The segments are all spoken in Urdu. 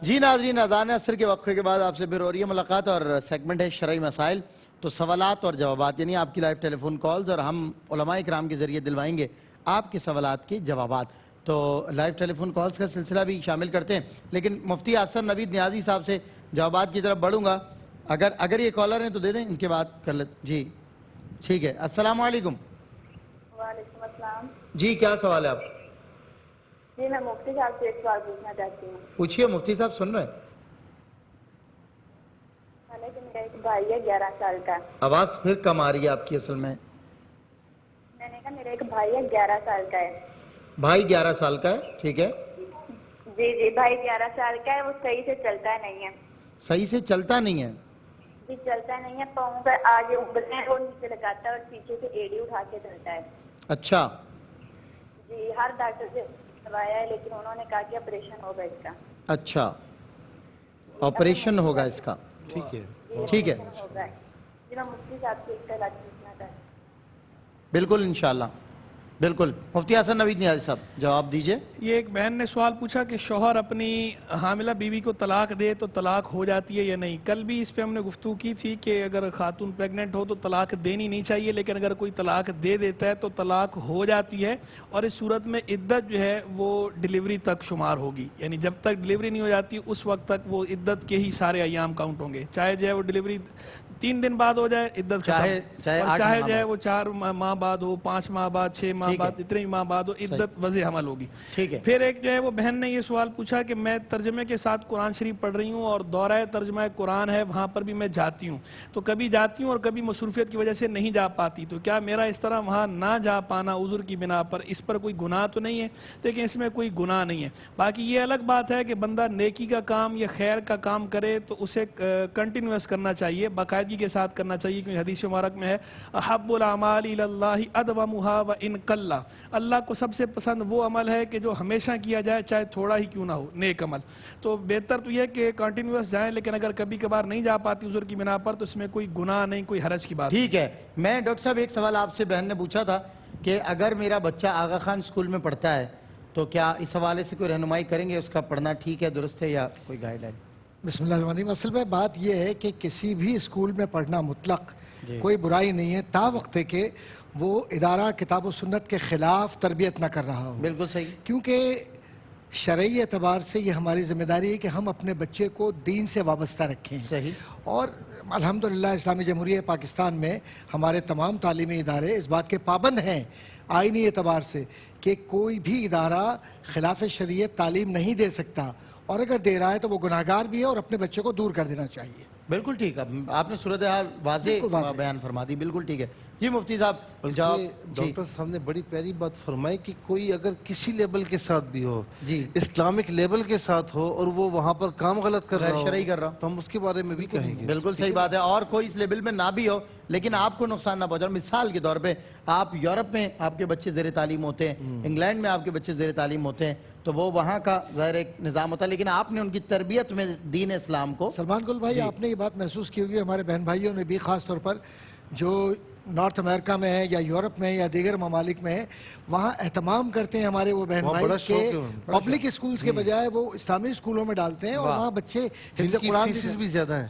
جی ناظرین، اذان عصر کے وقفے کے بعد آپ سے پھر ہو رہی ہے ملاقات اور سیگمنٹ ہے شرعی مسائل. تو سوالات اور جوابات، یعنی آپ کی لائیو ٹیلی فون کالز، اور ہم علماء اکرام کے ذریعے دلوائیں گے آپ کے سوالات کے جوابات. تو لائیو ٹیلی فون کالز کا سلسلہ بھی شامل کرتے ہیں، لیکن مفتی احسن نوید نیازی صاحب سے جوابات کی طرف بڑھوں گا. اگر یہ کالر ہیں تو دے دیں، ان کے بعد کر لیتے. جی ٹھیک ہے. السلام علیکم. وعلیکم السلام. جی کیا سوال ہے آپ؟ جی میں مفتی صاحب سے ایک سوال پوچھنا چاہتی ہوں. پوچھیے، مفتی صاحب سن رہے ہیں. میرا ایک بھائی ہے 11 سال کا. آواز پھر کم آ رہی ہے آپ کی اصل میں. میں نے کہا میرا ایک بھائی ہے 11 سال کا ہے. بھائی 11 سال کا ہے، ٹھیک ہے. جی بھائی 11 سال کا ہے. وہ صحیح سے چلتا نہیں ہے. صحیح سے چلتا نہیں ہے؟ جی چلتا نہیں ہے. پاؤں کا آگے انگلیاں وہ نیچے لگاتا ہے اور پیچھے سے ایڑی اٹھا کے چلتا ہے. اچھا. جی ہر ڈاکٹر سے کروایا ہے لیکن انہوں نے کہا کہ آپریشن ہوگا اس کا. اچھا، آپریشن ہوگا اس کا. ٹھیک ہے. ٹھیک ہے، جی میں مفتی صاحب سے اس کا علاج پوچھنا چاہتی ہوں. بالکل انشاءاللہ. بالکل. مفتی احسن نوید نیازی صاحب جواب دیجئے. یہ ایک بہن نے سوال پوچھا کہ شوہر اپنی حاملہ بیوی کو طلاق دے تو طلاق ہو جاتی ہے یا نہیں. کل بھی اس پہ ہم نے گفتگو کی تھی کہ اگر خاتون پریگننٹ ہو تو طلاق دینی نہیں چاہیے، لیکن اگر کوئی طلاق دے دیتا ہے تو طلاق ہو جاتی ہے، اور اس صورت میں عدت جو ہے وہ ڈیلیوری تک شمار ہوگی. یعنی جب تک ڈیلیوری نہیں ہو جاتی اس وقت تک وہ عدت کے ہی سارے ایام کاؤنٹ ہوں گے. چاہے جو ہے وہ ڈیلیوری 3 دن بعد ہو جائے عدت ختم، اور چاہے جو ہے وہ 4 ماہ بعد ہو، 5 ماہ بعد، 6 ماہ بعد، اتنے ماہ بعد ہو، عدت وضع حمل ہوگی. پھر ایک جو ہے وہ بہن نے یہ سوال پوچھا کہ میں ترجمے کے ساتھ قرآن شریف پڑھ رہی ہوں اور دورہ ترجمہ قرآن ہے، وہاں پر بھی میں جاتی ہوں، تو کبھی جاتی ہوں اور کبھی مصروفیت کی وجہ سے نہیں جا پاتی، تو کیا میرا اس طرح وہاں نہ جا پانا عذر کی بنا پر اس پر کوئی گناہ تو نہیں ہے؟ لیکن اس میں کوئی گناہ نہیں ہے. باقی یہ الگ بات ہے کہ بندہ نیکی کا کام یا خیر کا کام کرے تو اسے کنٹینیوس کرنا چاہیے، باقاعدگی کے ساتھ کرنا چاہیے، کیونکہ حدیث مبارک میں ہے احب الاعمال الی اللہ ادومها وان قل. اللہ کو سب سے پسند وہ عمل ہے کہ جو ہمیشہ کیا جائے چاہے تھوڑا ہی کیوں نہ ہو، نیک عمل. تو بہتر تو یہ کہ کنٹینیوس جائیں، لیکن اگر کبھی کبھار نہیں جا پاتی عذر کی بنا پر تو اس میں کوئی گناہ نہیں، کوئی حرج کی بات. ٹھیک ہے. میں ڈاکٹر صاحب ایک سوال آپ سے بہن نے پوچھا تھا کہ اگر میرا بچہ آغا خان اسکول میں پڑھتا ہے تو کیا اس حوالے سے کوئی رہنمائی کریں گے، اس کا پڑھنا ٹھیک ہے، درست ہے، یا کوئی گائیڈ لائن؟ بسم اللہ الرحمن الرحیم. اصل میں بات یہ ہے کہ کسی بھی اسکول میں پڑھنا مطلق کوئی برائی نہیں ہے، تا وقت ہے کہ وہ ادارہ کتاب و سنت کے خلاف تربیت نہ کر رہا ہو. بالکل صحیح. کیونکہ شرعی اعتبار سے یہ ہماری ذمہ داری ہے کہ ہم اپنے بچے کو دین سے وابستہ رکھیں. صحیح. اور الحمدللہ اسلامی جمہوریہ پاکستان میں ہمارے تمام تعلیمی ادارے اس بات کے پابند ہیں آئینی اعتبار سے کہ کوئی بھی ادارہ خلاف شریعت تعلیم نہیں دے سکتا، اور اگر دے رہا ہے تو وہ گناہگار بھی ہے اور اپنے بچے کو دور کر دینا چاہیے. بالکل ٹھیک ہے، آپ نے صورتحال واضح بیان فرما دی. بالکل ٹھیک ہے. جی مفتی صاحب جواب. ڈاکٹر صاحب نے بڑی پیاری بات فرمائی کہ کوئی اگر کسی لیبل کے ساتھ بھی ہو، جی اسلامک لیبل کے ساتھ ہو، اور وہ وہاں پر کام غلط کر رہا ہو، شرعی کر رہا، تو ہم اس کے بارے میں بھی کہیں گے. بالکل صحیح بات ہے. اور کوئی اس لیبل میں نہ بھی ہو لیکن آپ کو نقصان نہ پہنچا. مثال کے طور پہ آپ یورپ میں آپ کے بچے زیر تعلیم ہوتے ہیں، انگلینڈ میں آپ کے بچے زیر تعلیم ہوتے ہیں، تو وہ وہاں کا ظاہر ایک نظام ہوتا ہے، لیکن آپ نے ان کی تربیت میں دین اسلام کو. سلمان گل بھائی آپ نے یہ بات محسوس کی ہوگی، ہمارے بہن بھائیوں نے بھی خاص طور پر جو نارتھ امریکہ میں ہے یا یورپ میں یا دیگر ممالک میں ہے، وہاں اہتمام کرتے ہیں ہمارے وہ بہن بھائی کہ پبلک اسکولز کے بجائے وہ اسلامی اسکولوں میں ڈالتے ہیں، اور وہاں بچے حفظ قرآن فیسز بھی زیادہ ہیں،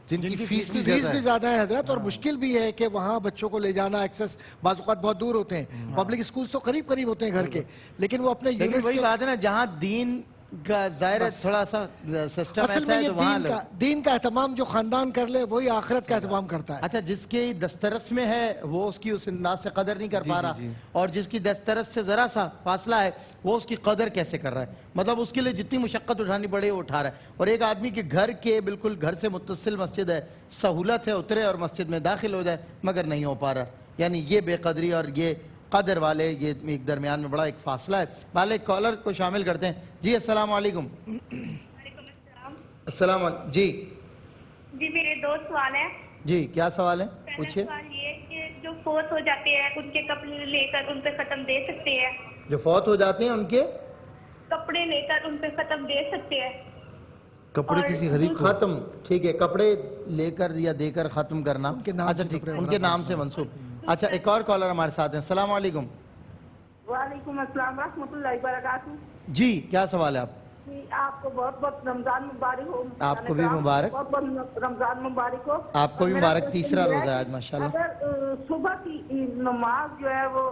جن کی فیس بھی زیادہ ہے حضرت، اور مشکل بھی ہے کہ وہاں بچوں کو لے جانا، ایکسس بعض اوقات بہت دور ہوتے ہیں. پبلک اسکولز تو قریب ہوتے ہیں گھر کے، لیکن وہ اپنے لیکن وہی بات ہے نا، جہاں دین کا ظاہر ہے تھوڑا سا سسٹم ایسا ہے تو وہاں دین کا اہتمام جو خاندان کر لے وہی آخرت کا اہتمام کرتا ہے. اچھا، جس کی دسترس میں ہے وہ اس کی اس انداز سے قدر نہیں کر پا رہا، اور جس کی دسترس سے ذرا سا فاصلہ ہے وہ اس کی قدر کیسے کر رہا ہے؟ مطلب اس کے لیے جتنی مشقت اٹھانی پڑے وہ اٹھا رہا ہے. اور ایک آدمی کے گھر کے بالکل گھر سے متصل مسجد ہے، سہولت ہے اترے اور مسجد میں داخل ہو جائے، مگر نہیں ہو پا رہا. یعنی یہ بے قدری اور یہ قدر والے، یہ ایک درمیان میں بڑا ایک فاصلہ ہے. پہلے کالر کو شامل کرتے ہیں. جی السلام علیکم. وعلیکم السلام. السلام علیکم. جی میرے 2 سوال ہیں. جی کیا سوال ہے؟ پوچھئے. پہلا سوال یہ کہ جو فوت ہو جاتے ہیں ان کے کپڑے لے کر ان پہ ختم دے سکتے ہیں؟ جو فوت ہو جاتے ہیں ان کے کپڑے لے کر ان پہ ختم دے سکتے ہیں؟ کپڑے کسی غریب کو ختم، ٹھیک ہے، کپڑے لے کر یا دے کر ختم کرنا، اچھا ٹھیک، ان کے نام سے منسوب. اچھا ایک اور کالر ہمارے ساتھ ہیں. السلام علیکم. وعلیکم السلام ورحمۃ اللہ وبرکاتہ. جی کیا سوال ہے آپ؟ جی آپ کو بہت بہت رمضان مبارک ہو. آپ کو بھی مبارک. بہت بہت رمضان مبارک ہو. آپ کو بھی مبارک. تیسرا روزہ ہے آج ماشاءاللہ. اگر صبح کی نماز جو ہے وہ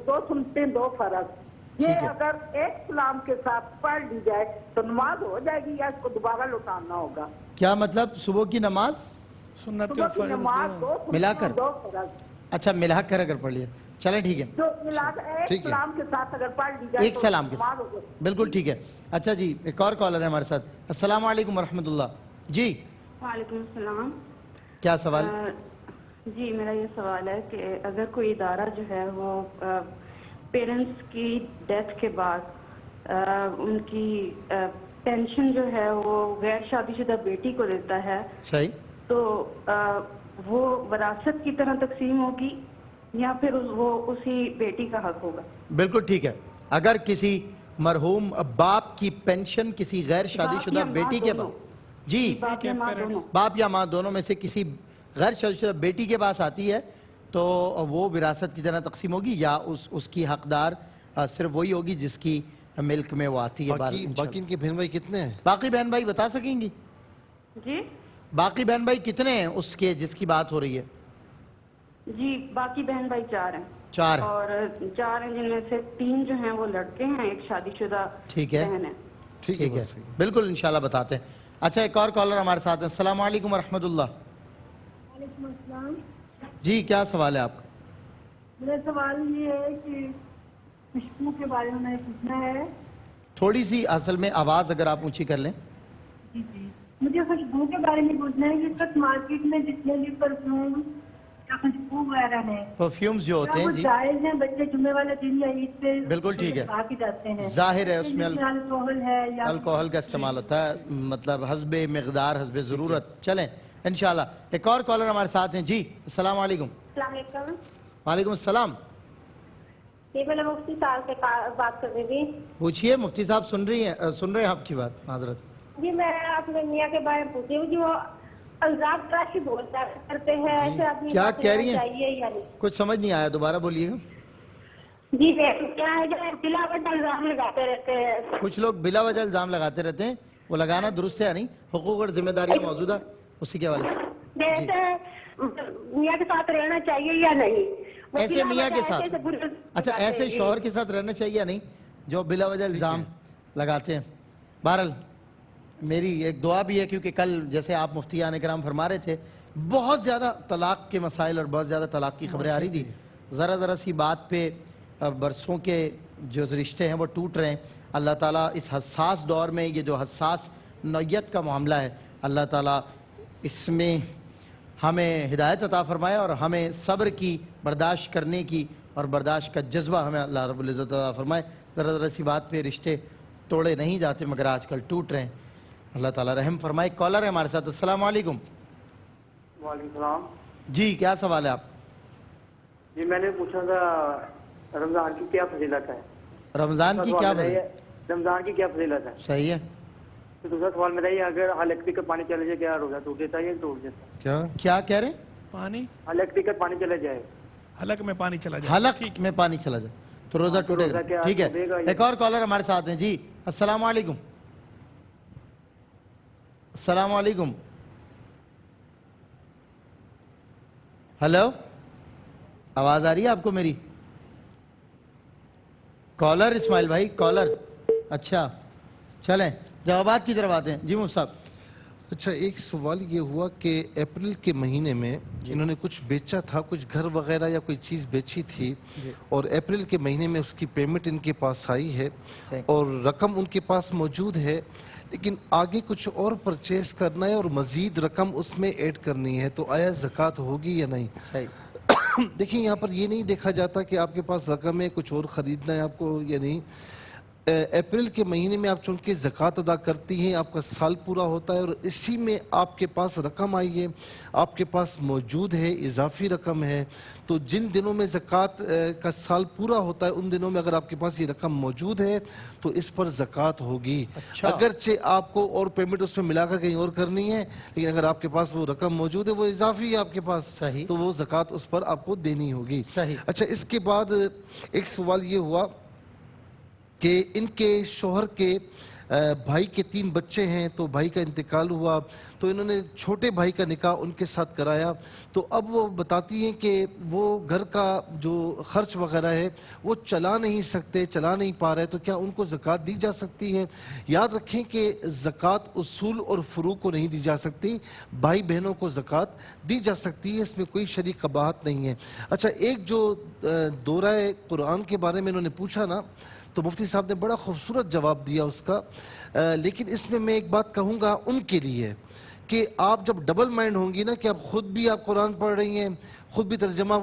2 سنتیں 2 فرض یہ اگر ایک سلام کے ساتھ پڑھ لی جائے تو نماز ہو جائے گی یا اس کو دوبارہ لوٹانا ہوگا؟ کیا مطلب صبح کی نماز سنت صبح کی نماز 2 ملا کر 2 فرض. اچھا ملا کر اگر پڑھ لیا چلیں ٹھیک ہے. جو ملا کر ایک سلام کے ساتھ اگر پڑھ لی جائے ایک سلام کے ساتھ بالکل ٹھیک ہے. اچھا جی ایک اور کالر ہے ہمارے ساتھ. السلام علیکم ورحمۃ اللہ. جی وعلیکم السلام. کیا سوال؟ جی میرا یہ سوال ہے کہ اگر کوئی ادارہ جو ہے وہ پیرنٹس کی ڈیتھ کے بعد ان کی پینشن جو ہے وہ غیر شادی شدہ بیٹی کو دیتا ہے صحیح تو وہ وراثت کی طرح تقسیم ہوگی یا پھر وہ اسی بیٹی کا حق ہوگا؟ بالکل ٹھیک ہے. اگر کسی مرحوم باپ کی پینشن کسی غیر شادی شدہ بیٹی کے پاس جی باپ یا ماں دونوں میں سے کسی غیر شادی شدہ بیٹی کے پاس آتی ہے تو وہ وراثت کی طرح تقسیم ہوگی یا اس کی حقدار صرف وہی ہوگی جس کی ملک میں وہ آتی ہے. باقی ان کے بہن بھائی کتنے ہیں؟ باقی بہن بھائی بتا سکیں گی؟ جی باقی بہن بھائی کتنے ہیں اس کے جس کی بات ہو رہی ہے؟ جی باقی بہن بھائی 4 ہیں. 4 ہیں اور 4 ہیں جن میں سے 3 جو ہیں وہ لڑکے ہیں ایک شادی شدہ ٹھیک ہے بہن ہے. ٹھیک ہے بالکل انشاءاللہ بتاتے ہیں. اچھا ایک اور کالر ہمارے ساتھ ہیں. السلام علیکم ورحمۃ اللہ. وعلیکم السلام. جی کیا سوال ہے آپ کا؟ میرا سوال یہ ہے کہ خوشبو کے بارے میں پوچھنا ہے. تھوڑی سی اصل میں آواز اگر آپ اونچی کر لیں. جی مجھے خوشبو کے بارے میں پوچھنا ہے کہ اس وقت مارکیٹ میں جتنے بھی پرفیوم یا خوشبو وغیرہ ہیں پرفیومز جو ہوتے ہیں جی جائز ہیں بچے جمعے والے دن یا عید پہ بالکل ٹھیک ہے لگا کے جاتے ہیں. ظاہر ہے اس میں الکوہل ہے یا الکوہل کا استعمال ہوتا ہے مطلب حسب مقدار حسب ضرورت. چلیں انشاءاللہ ایک اور کالر ہمارے ساتھ ہیں. جی السلام علیکم. السلام علیکم. وعلیکم السلام. جی میں مفتی صاحب سے بات کر رہی تھی. پوچھئے مفتی صاحب سن رہے ہیں آپ کی بات. معذرت. جی میں اپنے میاں کے بارے میں پوچھی ہوں کہ وہ الزام تراشی بولتا کرتے ہیں ایسے آدمی کیا کہہ رہی ہیں؟ چاہیے یا نہیں؟ کچھ سمجھ نہیں آیا دوبارہ بولیے گا. جی کیا ہے جو بلا وجہ الزام لگاتے رہتے ہیں. کچھ لوگ بلا وجہ الزام لگاتے رہتے ہیں. وہ لگانا درست ہے نہیں. حقوق اور ذمہ داریاں موجود ہیں اسی کے حوالے سے. جیسے میاں کے ساتھ رہنا چاہیے یا نہیں؟ ایسے میاں کے ساتھ اچھا ایسے شوہر کے ساتھ رہنا چاہیے یا نہیں جو بلا وجہ الزام لگاتے ہیں. بہرحال میری ایک دعا بھی ہے کیونکہ کل جیسے آپ مفتیان کرام فرما رہے تھے بہت زیادہ طلاق کے مسائل اور بہت زیادہ طلاق کی خبریں آ رہی تھی. ذرا سی بات پہ برسوں کے جو رشتے ہیں وہ ٹوٹ رہے ہیں. اللہ تعالیٰ اس حساس دور میں یہ جو حساس نوعیت کا معاملہ ہے اللہ تعالیٰ اس میں ہمیں ہدایت عطا فرمائے اور ہمیں صبر کی برداشت کرنے کی اور برداشت کا جذبہ ہمیں اللہ رب العزت عطا فرمائے. ذرا سی بات پہ رشتے توڑے نہیں جاتے مگر آج کل ٹوٹ رہے ہیں. اللہ تعالیٰ رحم فرمائے. کالر ہے ہمارے ساتھ. السلام علیکم. وعلیکم السلام. جی کیا سوال ہے آپ؟ جی میں نے پوچھا تھا رمضان کی کیا فضیلت ہے؟ رمضان کی کیا فضیلت؟ رمضان کی کیا فضیلت ہے؟ صحیح ہے. تو دوسرا سوال میرا یہ اگر الیکٹرک کا پانی چلے جائے کیا روزہ ٹوٹ جاتا ہے یا ٹوٹ جاتا ہے؟ کیا کہہ رہے ہیں؟ پانی الیکٹرک کا پانی چلے جائے حلق میں پانی چلا جائے حلق میں پانی چلا جائے تو روزہ ٹوٹے گا. ٹھیک ہے ایک اور کالر ہمارے ساتھ ہیں. جی السلام علیکم. السلام علیکم. ہلو آواز آ رہی ہے آپ کو میری؟ کالر اسماعیل بھائی کالر. اچھا چلیں جوابات کی طرف آتے ہیں. جی مفتی صاحب. اچھا ایک سوال یہ ہوا کہ اپریل کے مہینے میں انہوں نے کچھ بیچا تھا کچھ گھر وغیرہ یا کوئی چیز بیچی تھی اور اپریل کے مہینے میں اس کی پیمنٹ ان کے پاس آئی ہے اور رقم ان کے پاس موجود ہے لیکن آگے کچھ اور پرچیز کرنا ہے اور مزید رقم اس میں ایڈ کرنی ہے تو آیا زکوٰۃ ہوگی یا نہیں؟ دیکھیں یہاں پر یہ نہیں دیکھا جاتا کہ آپ کے پاس رقم ہے کچھ اور خریدنا ہے آپ کو یا نہیں. اپریل کے مہینے میں آپ چونکہ زکوٰۃ ادا کرتی ہیں آپ کا سال پورا ہوتا ہے اور اسی میں آپ کے پاس رقم آئی ہے آپ کے پاس موجود ہے اضافی رقم ہے تو جن دنوں میں زکوٰۃ کا سال پورا ہوتا ہے ان دنوں میں اگر آپ کے پاس یہ رقم موجود ہے تو اس پر زکوٰۃ ہوگی. اگرچہ آپ کو اور پیمنٹ اس میں ملا کر کہیں اور کرنی ہے لیکن اگر آپ کے پاس وہ رقم موجود ہے وہ اضافی ہے آپ کے پاس تو وہ زکوٰۃ اس پر آپ کو دینی ہوگی. اچھا اس کے بعد ایک سوال یہ ہوا کہ ان کے شوہر کے بھائی کے 3 بچے ہیں تو بھائی کا انتقال ہوا تو انہوں نے چھوٹے بھائی کا نکاح ان کے ساتھ کرایا. تو اب وہ بتاتی ہیں کہ وہ گھر کا جو خرچ وغیرہ ہے وہ چلا نہیں سکتے, چلا نہیں پا رہے, تو کیا ان کو زکوٰۃ دی جا سکتی ہے؟ یاد رکھیں کہ زکوٰۃ اصول اور فروع کو نہیں دی جا سکتی, بھائی بہنوں کو زکوٰۃ دی جا سکتی ہے, اس میں کوئی شرعی قباحت نہیں ہے. اچھا, ایک جو دورہ قرآن کے بارے میں انہوں نے پوچھا نا, تو مفتی صاحب نے بڑا خوبصورت جواب دیا اس کا, لیکن اس میں ایک بات کہوں گا ان کے لیے کہ آپ جب ڈبل مائنڈ ہوں گی نا کہ اب خود بھی آپ قرآن پڑھ رہی ہیں, خود بھی ترجمہ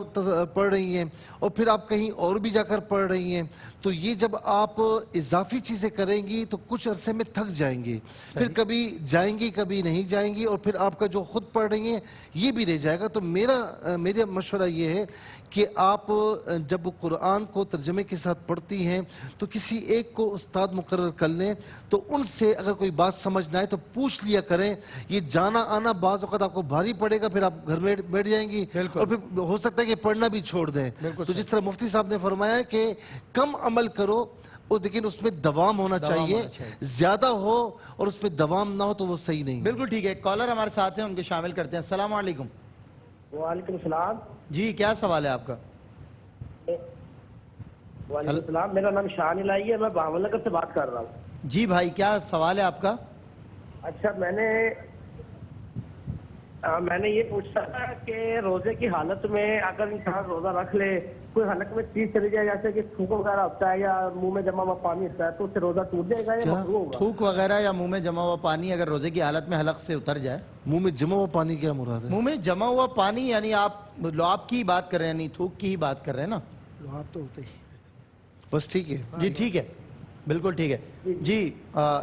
پڑھ رہی ہیں, اور پھر آپ کہیں اور بھی جا کر پڑھ رہی ہیں, تو یہ جب آپ اضافی چیزیں کریں گی تو کچھ عرصے میں تھک جائیں گی, پھر کبھی جائیں گی کبھی نہیں جائیں گی, اور پھر آپ کا جو خود پڑھ رہی ہیں یہ بھی رہ جائے گا. تو میرا مشورہ یہ ہے کہ آپ جب قرآن کو ترجمے کے ساتھ پڑھتی ہیں تو کسی ایک کو استاد مقرر کر لیں, تو ان سے اگر کوئی بات سمجھ نہ آئے تو پوچھ لیا کریں. یہ جانا آنا بعض اوقات آپ کو بھاری پڑے گا, پھر آپ گھر میں بیٹھ جائیں گی, اور پھر ہو سکتا ہے کہ پڑھنا بھی چھوڑ دیں. تو جس طرح مفتی صاحب نے فرمایا ہے کہ کم عمل کرو, لیکن اس میں دوام ہونا چاہیے, زیادہ ہو اور اس میں دوام نہ ہو تو وہ صحیح نہیں. بالکل ٹھیک ہے. کالر ہمارے ساتھ ہیں, ان کو شامل کرتے ہیں. السلام علیکم. وعلیکم السلام. جی, کیا سوال ہے آپ کا؟ وعلیکم السلام, میرا نام شان الہی ہے, میں بھاول نگر سے بات کر رہا ہوں. جی بھائی, کیا سوال ہے آپ کا؟ اچھا, میں نے یہ پوچھا تھا کہ روزے کی حالت میں اگر انسان روزہ رکھ لے, کوئی حلق میں چیز چلی جائے جیسے کہ تھوک وغیرہ ہوتا ہے یا منہ میں جمع ہوا پانی ہوتا ہے, تو اس سے روزہ ٹوٹ جائے گا یا مکروہ ہوگا؟ تھوک وغیرہ یا منہ میں جمع ہوا پانی اگر روزے کی حالت میں حلق سے اتر جائے. منہ میں جمع ہوا پانی کیا مراد ہے؟ منہ میں جمع ہوا پانی یعنی آپ لعاب کی بات کر رہے ہیں, نہیں تھوک کی ہی بات کر رہے ہیں نا؟ لعاب تو ہوتے ہی. بس ٹھیک ہے. جی ٹھیک ہے, بالکل ٹھیک ہے. جی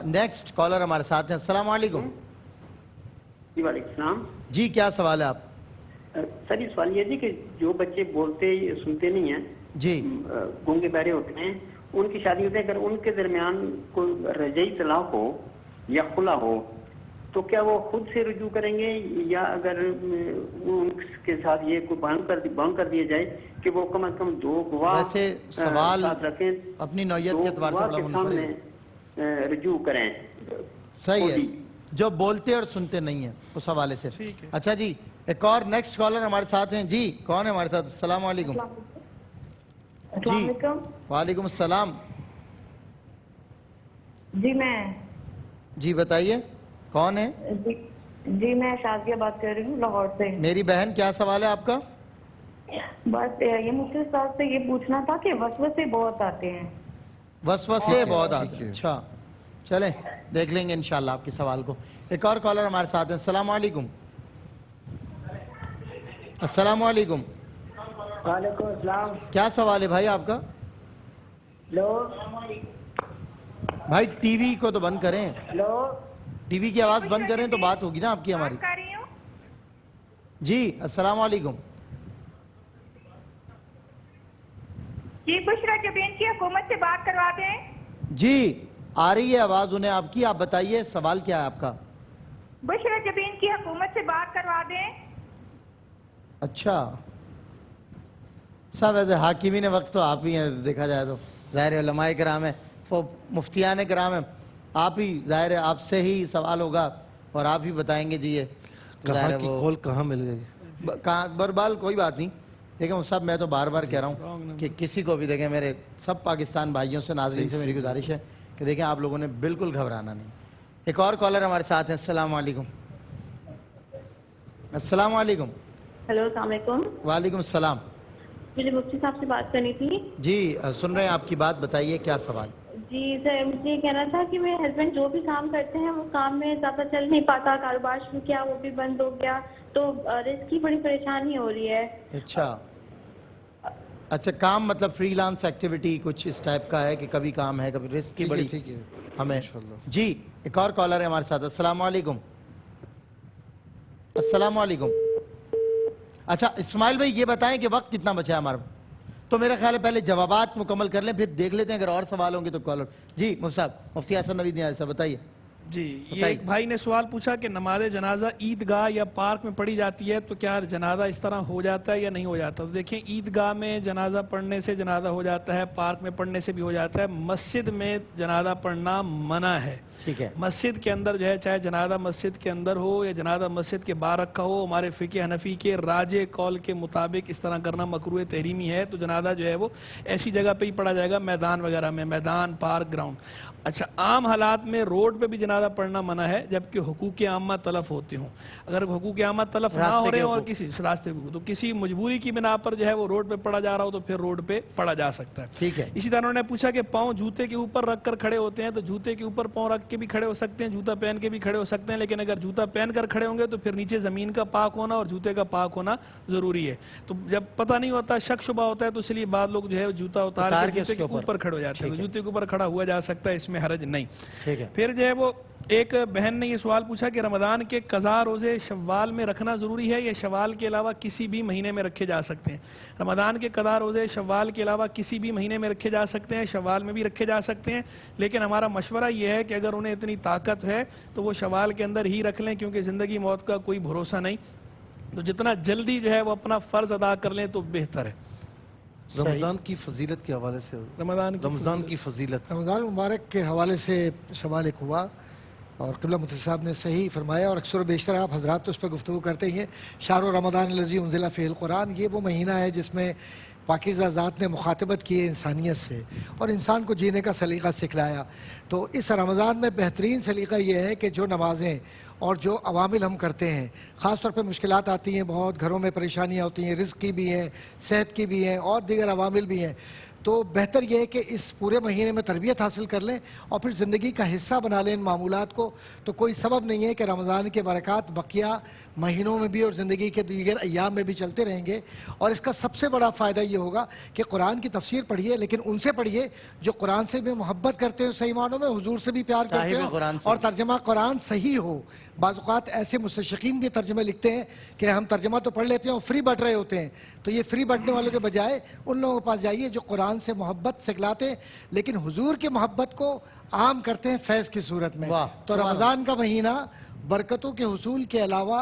نیکسٹ کالر ہمارے ساتھ ہیں. السلام علیکم. جی وعلیکم السلام. جی, کیا سوال ہے آپ؟ سر یہ سوال یہ جی کہ جو بچے بولتے سنتے نہیں ہیں, جی گونگے بہرے ہوتے ہیں, ان کی شادی ہوتی ہے, اگر ان کے درمیان کوئی رجعی طلاق ہو یا خلا ہو تو کیا وہ خود سے رجوع کریں گے, یا اگر ان کے ساتھ یہ کوئی بند کر دیا جائے کہ وہ کم از کم 2 گواہ ویسے سوال رکھیں, اپنی نوعیت کے اعتبار سے بڑا سامنے رجوع کریں. صحیح ہے, جو بولتے اور سنتے نہیں ہیں اس حوالے سے. اچھا جی, ایک اور نیکسٹ کالر ہمارے ساتھ ہیں. جی, کون ہے ہمارے ساتھ؟ السلام علیکم. جی وعلیکم السلام. جی میں جی بتائیے کون ہے؟ جی میں شازیہ بات کر رہی ہوں لاہور سے. میری بہن, کیا سوال ہے آپ کا؟ بس یہ مفتی صاحب سے یہ پوچھنا تھا کہ وسوسے بہت آتے ہیں. وسوسے بہت آتے ہیں, اچھا چلیں دیکھ لیں گے انشاءاللہ آپ کے سوال کو. ایک اور کالر ہمارے ساتھ ہیں. السلام علیکم. السلام علیکم. وعلیکم السلام. کیا سوال ہے بھائی آپ کا؟ ہلو بھائی, ٹی وی کو تو بند کریں, ہلو, ٹی وی کی آواز بند کریں تو بات ہوگی نا آپ کی ہماری. جی السلام علیکم. جی بشرا جبین کی حکومت سے بات کروا دیں. جی آ رہی ہے آواز انہیں آپ کی, آپ بتائیے سوال کیا ہے آپ کا؟ بشرا جبین کی حکومت سے بات کروا دیں. اچھا صاحب, ایسے حاکمین وقت تو آپ ہی ہیں, دیکھا جائے تو ظاہر علماء کرام ہیں, مفتیان کرام ہیں, آپ ہی ظاہر ہے, آپ سے ہی سوال ہوگا اور آپ ہی بتائیں گے. جی یہ کہاں کی کال کہاں مل گئی؟ بربال کوئی بات نہیں. دیکھیں صاحب, میں تو بار بار کہہ رہا ہوں کہ کسی کو بھی دیکھیں, میرے سب پاکستان بھائیوں سے, ناظرین سے میری گزارش ہے کہ دیکھیں آپ لوگوں نے بالکل گھبرانا نہیں. ایک اور کالر ہمارے ساتھ ہیں. السلام علیکم. السلام علیکم. ہیلو السلام علیکم. وعلیکم السلام. مجھے مفتی صاحب سے بات کرنی تھی. جی سن رہے ہیں آپ کی بات, بتائیے کیا سوال. جی سر, مجھے یہ کہنا تھا کہ میرے ہسبینڈ جو بھی کام کرتے ہیں وہ کام میں زیادہ چل نہیں پاتا, کاروبار شروع کیا وہ بھی بند ہو گیا, تو رزق کی بڑی پریشانی ہو رہی ہے. اچھا کام مطلب فری لانس ایکٹیویٹی کچھ اس ٹائپ کا ہے کہ کبھی کام ہے کبھی رزق کی بڑی ہمیں. جی ایک اور کالر ہے ہمارے ساتھ. السلام علیکم. السلام علیکم. اچھا اسماعیل بھائی, یہ بتائیں کہ وقت کتنا بچا ہے ہمارا؟ تو میرا خیال ہے پہلے جوابات مکمل کر لیں, پھر دیکھ لیتے ہیں اگر اور سوال ہوں گے تو کالر. جی مفتی صاحب, مفتی حسن نوید نیازی صاحب بتائیے. جی یہ ایک بھائی نے سوال پوچھا کہ نماز جنازہ عیدگاہ یا پارک میں پڑھی جاتی ہے تو کیا جنازہ اس طرح ہو جاتا ہے یا نہیں ہو جاتا؟ تو دیکھیں عیدگاہ میں جنازہ پڑھنے سے جنازہ ہو جاتا ہے، پارک میں پڑھنے سے بھی ہو جاتا ہے، مسجد میں جنازہ پڑھنا منع ہے۔ ٹھیک ہے، مسجد کے اندر جو ہے چاہے جنازہ مسجد کے اندر ہو یا جنازہ مسجد کے باہر رکھا ہو، ہمارے فقہ حنفی کے راجح قول کے مطابق اس طرح کرنا مکروہ تحریمی ہے۔ تو جنازہ جو ہے وہ ایسی جگہ پہ ہی پڑھا جائے گا، میدان وغیرہ میں، میدان، پارک، گراؤنڈ۔ اچھا عام حالات میں روڈ پہ بھی جنازہ پڑھنا منع ہے جبکہ حقوق عامہ تلف ہوتے ہوں۔ اگر حقوق عامہ تلف نہ ہو رہے ہوں اور کسی راستے پہ تو کسی مجبوری کی بنا پر جو ہے وہ روڈ پہ پڑھا جا رہا ہو تو پھر روڈ پہ پڑھا جا سکتا ہے۔ ٹھیک ہے، اسی طرح انہوں نے پوچھا کہ پاؤں جوتے کے اوپر رکھ کر کھڑے ہوتے ہیں تو جوتے کے اوپر پاؤں رکھ کے بھی کھڑے ہو سکتے ہیں، جوتا پہن کے بھی کھڑے ہو سکتے ہیں، لیکن اگر جوتا پہن کر کھڑے ہوں گے تو پھر نیچے زمین کا پاک ہونا اور جوتے کا پاک ہونا ضروری ہے۔ تو جب پتہ نہیں ہوتا، شک شبہ ہوتا ہے، تو اس لیے بعض لوگ جو ہے جوتا اتار کے جوتے کے اوپر کھڑے ہو جاتے ہیں۔ جوتے کے اوپر کھڑا ہوا جا سکتا ہے، اس میں حرج نہیں۔ پھر جو ہے وہ ایک بہن نے یہ سوال پوچھا کہ رمضان کے قضا روزے شوال میں رکھنا ضروری ہے یا شوال کے علاوہ کسی بھی مہینے میں رکھے جا سکتے ہیں؟ رمضان کے قضا روزے شوال کے علاوہ کسی بھی مہینے میں رکھے جا سکتے ہیں، شوال میں بھی رکھے جا سکتے ہیں، لیکن ہمارا مشورہ یہ ہے کہ اگر انہیں اتنی طاقت ہے تو وہ شوال کے اندر ہی رکھ لیں، کیونکہ زندگی موت کا کوئی بھروسہ نہیں، تو جتنا جلدی جو ہے وہ اپنا فرض ادا کر لیں تو بہتر ہے۔ رمضان کی فضیلت کے حوالے سے رمضان کی فضیلت، رمضان مبارک کے حوالے سے سوال ایک ہوا اور قبلہ مفتی صاحب نے صحیح فرمایا، اور اکثر و بیشتر آپ حضرات تو اس پہ گفتگو کرتے ہیں۔ شہر رمضان الذی انزل فیہ القرآن، یہ وہ مہینہ ہے جس میں پاکیزہ ذات نے مخاطبت کی ہے انسانیت سے اور انسان کو جینے کا سلیقہ سکھلایا۔ تو اس رمضان میں بہترین سلیقہ یہ ہے کہ جو نمازیں اور جو عوامل ہم کرتے ہیں، خاص طور پہ مشکلات آتی ہیں، بہت گھروں میں پریشانیاں ہوتی ہیں، رزق کی بھی ہیں، صحت کی بھی ہیں اور دیگر عوامل بھی ہیں، تو بہتر یہ ہے کہ اس پورے مہینے میں تربیت حاصل کر لیں اور پھر زندگی کا حصہ بنا لیں ان معمولات کو۔ تو کوئی سبب نہیں ہے کہ رمضان کے برکات بقیہ مہینوں میں بھی اور زندگی کے دیگر ایام میں بھی چلتے رہیں گے۔ اور اس کا سب سے بڑا فائدہ یہ ہوگا کہ قرآن کی تفسیر پڑھیے، لیکن ان سے پڑھیے جو قرآن سے بھی محبت کرتے ہیں صحیح معنوں میں، حضور سے بھی پیار کرتے ہیں، اور ترجمہ قرآن صحیح ہو۔ بعض اوقات ایسے مستشرقین بھی ترجمے لکھتے ہیں کہ ہم ترجمہ تو پڑھ لیتے ہیں اور فری بٹ رہے ہوتے ہیں، تو یہ فری بٹنے والوں کے بجائے ان لوگوں کے پاس جائیے جو قرآن سے محبت سکھلاتے ہیں لیکن حضور کی محبت کو عام کرتے ہیں فیض کی صورت میں۔ تو رمضان کا مہینہ برکتوں کے حصول کے علاوہ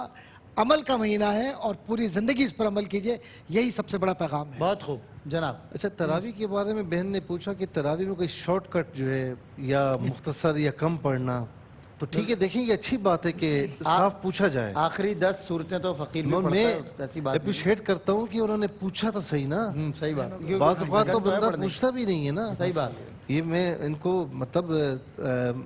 عمل کا مہینہ ہے اور پوری زندگی اس پر عمل کیجئے، یہی سب سے بڑا پیغام ہے۔ بہت خوب جناب۔ اچھا تراویح کے بارے میں بہن نے پوچھا کہ تراویح میں کوئی شارٹ کٹ جو ہے یا مختصر یا کم پڑھنا، تو ٹھیک ہے، دیکھیں یہ اچھی بات ہے کہ صاف پوچھا جائے۔ آخری 10 صورتیں تو فقیر میں پڑھتا ہے، ایسی بات اپریشیٹ کرتا ہوں کہ انہوں نے پوچھا تو صحیح نا، صحیح بات، بعض اوقات تو بندہ پوچھتا بھی نہیں ہے نا۔ صحیح بات ہے، یہ میں ان کو مطلب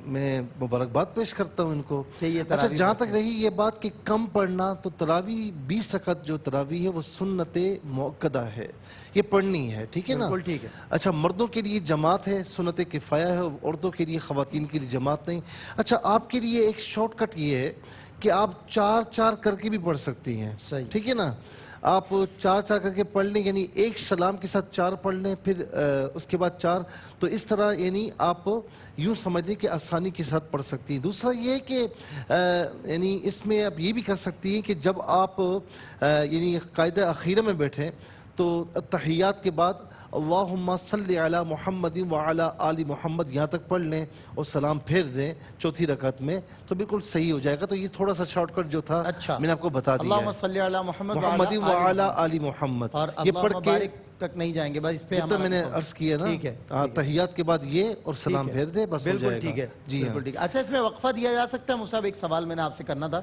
میں مبارکباد پیش کرتا ہوں ان کو۔ اچھا جہاں تک رہی یہ بات کہ کم پڑھنا، تو تراویح 20 رکعت جو تراویح ہے وہ سنت مؤکدہ ہے، یہ پڑھنی ہے، ٹھیک ہے نا؟ بالکل ٹھیک ہے۔ اچھا مردوں کے لیے جماعت ہے، سنت کفایہ ہے، عورتوں کے لیے، خواتین کے لیے جماعت نہیں۔ اچھا آپ کے لیے ایک شارٹ کٹ یہ ہے کہ آپ 4 کر کے بھی پڑھ سکتی ہیں، ٹھیک ہے نا؟ آپ 4 کر کے پڑھ لیں، یعنی ایک سلام کے ساتھ 4 پڑھ لیں، پھر اس کے بعد 4، تو اس طرح یعنی آپ یوں سمجھ لیں کہ آسانی کے ساتھ پڑھ سکتی ہیں۔ دوسرا یہ ہے کہ یعنی اس میں آپ یہ بھی کر سکتی ہیں کہ جب آپ یعنی قاعدہ اخیرہ میں بیٹھیں تو تحیات کے بعد اللہم صلی علی محمد وعلی آل محمد یہاں تک پڑھ لیں اور سلام پھیر دیں چوتھی رکعت میں، تو بالکل صحیح ہو جائے گا۔ تو یہ تھوڑا سا شارٹ کٹ جو تھا میں نے آپ کو بتا دیا ہے، اللہم صلی علی محمد وعلی آل محمد، یہ پڑھ کے تک نہیں جائیں گے، بس اس پہ جتنا میں نے عرض کیا نا، تحیات کے بعد یہ اور سلام پھیر دے، بس ہو جائے گا۔ ٹھیک ہے جی بالکل ٹھیک ہے۔ اچھا اس میں وقفہ دیا جا سکتا ہے مصعب؟ ایک سوال میں نے آپ سے کرنا تھا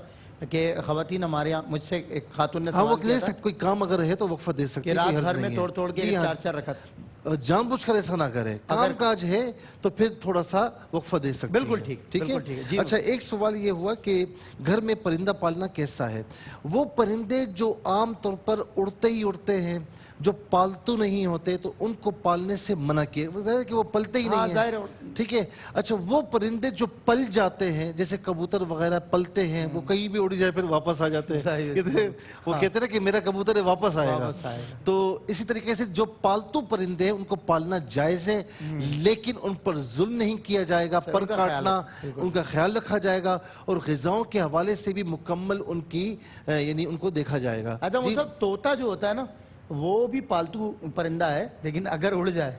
کہ خواتین ہمارے یہاں، مجھ سے ایک خاتون نے سوال کیا تھا کوئی کام اگر ہے تو وقفہ دے سکتے کہ رات بھر میں توڑ کے 4 رکعت، جان بوجھ کر ایسا نہ کرے، کام کاج ہے تو پھر تھوڑا سا وقفہ دے سکتے ہیں۔ بالکل ٹھیک ہے۔ اچھا ایک سوال یہ ہوا کہ گھر میں پرندہ پالنا کیسا ہے؟ وہ پرندے جو عام طور پر اڑتے ہی اڑتے ہیں، جو پالتو نہیں ہوتے، تو ان کو پالنے سے منع کیا کہ وہ پلتے ہی نہیں ہیں، ٹھیک ہے؟ اچھا وہ پرندے جو پل جاتے ہیں جیسے کبوتر وغیرہ پلتے ہیں، وہ کہیں بھی اڑی جائے پھر واپس آ جاتے ہیں، وہ کہتے ہیں کہ میرا کبوتر واپس آئے گا۔ تو اسی طریقے سے جو پالتو پرندے ہیں ان کو پالنا جائز ہے، لیکن ان پر ظلم نہیں کیا جائے گا، پر کاٹنا، ان کا خیال رکھا جائے گا، اور غذاؤں کے حوالے سے بھی مکمل ان کی یعنی ان کو دیکھا جائے گا۔ طوطا جو ہوتا ہے نا وہ بھی پالتو پرندہ ہے، لیکن اگر اڑ جائے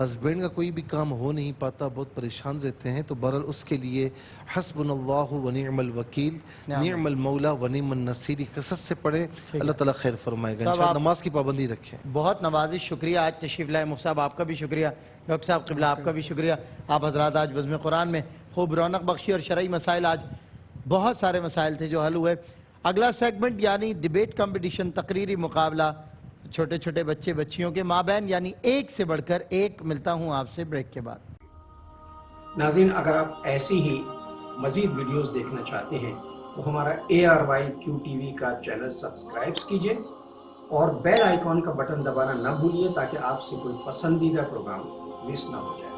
ہسبینڈ کا کوئی بھی کام ہو نہیں پاتا, بہت پریشان رہتے ہیں, تو بہرحال اس کے لیے حسبنا اللہ و نعم الوکیل, نعم المولا و نعم النصیر کثرت سے پڑھیں, اللہ تعالیٰ خیر فرمائے گا. انشاءاللہ نماز کی پابندی رکھیں. بہت نوازش, شکریہ آج تشریف لائے مفتی صاحب, آپ کا بھی شکریہ, ڈاکٹر صاحب قبلہ آپ کا بھی شکریہ. آپ حضرات آج بزم قرآن میں خوب رونق بخشی اور شرعی مسائل, آج بہت سارے مسائل تھے جو حل ہوئے. اگلا سیگمنٹ یعنی ڈیبیٹ کمپٹیشن, تقریری مقابلہ چھوٹے چھوٹے بچے بچیوں کے مابین, یعنی ایک سے بڑھ کر ایک. ملتا ہوں آپ سے بریک کے بعد. ناظرین, اگر آپ ایسی ہی مزید ویڈیوز دیکھنا چاہتے ہیں تو ہمارا ARYQ-TV کا چینل سبسکرائب کیجئے اور بیل آئیکن کا بٹن دبانا نہ بھولیے تاکہ آپ سے کوئی پسندیدہ پروگرام مس نہ ہو جائے.